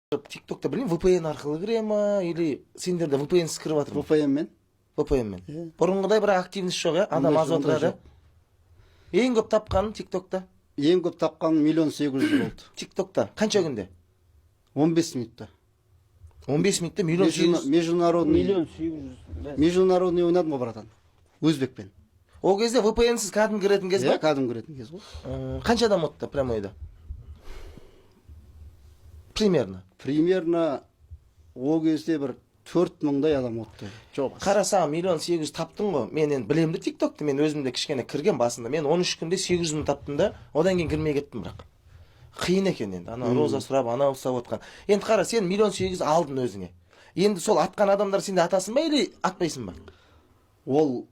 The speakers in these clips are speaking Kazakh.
TikTok'ta bileyim VPN arқылы кіре ма или сендерде VPN кіріп жатыр ма? VPN-мен. VPN-мен. Бұрынғыдай бір активность жоқ, адам аз отырады. Ең көп тапқаның TikTok'та? Ең көп тапқаным 1.800.000 болды. TikTok'та қанша күнде? 15 минутта. 15 минутта 1.800.000. Международный ойнадым ғой, братан. Өзбекпен. Ол кезде VPN-сіз кәдімгі кіретін кез ба? Кәдімгі кіретін кез ғой. Қанша адам отты прямо ойда? Примерно ол кезде бір 4.000-дай адам отты. Қарасам 1.800.000 таптың ғой. Мен енді білемді TikTok'ты, мен өзімде кішкене кірген басында. Мен 13 күнде 800.000 таптым да, одан кейін кірмей кеттім бірақ. Қиын екен енді. Ана роза сұрап, ана ұстап отқан. Енді қара, сен 1.800.000 алдың өзіңе. Енді сол атқан адамдар сенде атасың ба или атпайсың ба? Ол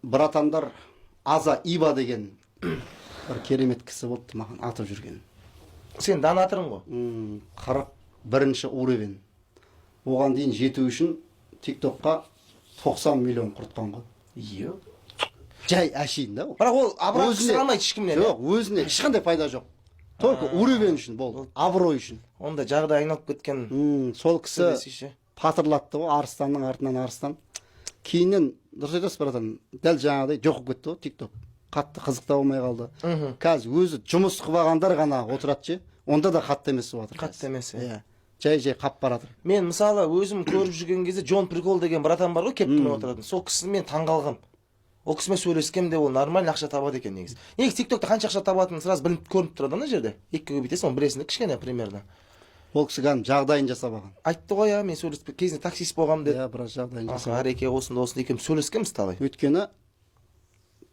братандар Аза Иба деген бір керемет кісі болды маған атып жүрген. Сен донатырың ғой. 41-ші уровень. Оған дейін жету үшін TikTokқа 90 миллион құртқан ғой. Жай әшейін да ол. Бірақ ол абырақ сұрамайды ешкімнен. Жоқ, өзіне ешқандай пайда жоқ. Только уровень үшін бол, абырой үшін. Онда жағдай айналып кеткен. Сол кісі патырлатты ғой, арыстанның артынан арыстан. Кейіннен дұрыс айтасыз, братан, дәл жаңағыдай жоқ болып кетті ғой TikTok. Қатты қызықта болмай қалды. Қазір өзі жұмыс қылып алғандар ғана отырады ше. Онда да қатты емес болып жатыр. Қатты емес. Жай қап баратыр. Мен мысалы өзім көріп жүрген кезде Джон Прикол деген братан бар ғой, кептімен отыратын. Сол кісі мен таңғалғам. Ол кісімен сөйлескем де ол нормально ақша табады екен негізі. Негізі TikTok'та қанша ақша табатынын сразу біліп көрініп тұрады ана жерде. Екіге көбейтесің, оны білесің кішкене примерно. Ол кісі кәдімгі жағдайын жасап алған. Айтты ғой, мен сөйлеспек кезінде таксист болғам деді. Біраз жағдайын жасап. Ареке осында екеуміз сөйлескенбіз талай. Өйткені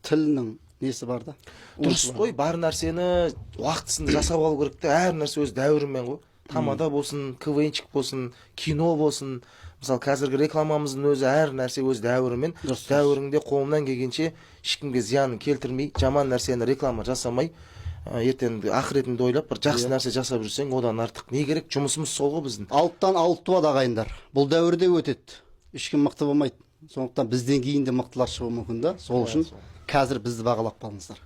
тілінің несі бар да. Дұрыс қой, бар нәрсені уақытысында жасап алу керек те, әр нәрсе өз дәуірімен ғой. Тамада болсын, КВНчик болсын, кино болсын. Мысалы, қазіргі рекламамыздың өзі әр нәрсе өз дәуірімен. Дәуіріңде қолымнан келгенше ешкімге зиянын келтірмей, жаман нәрсені реклама жасамай, ертең ақыретіңді ойлап, бір жақсы нәрсе жасап жүрсең, одан артық не керек? Жұмысымыз сол ғой біздің. Алыптан алып туады ағайындар. Бұл дәуірде өтеді. Ешкім мықты болмайды. Сондықтан бізден кейін де мықтылар шығуы мүмкін да. Сол үшін қазір бізді бағалап қалыңыздар.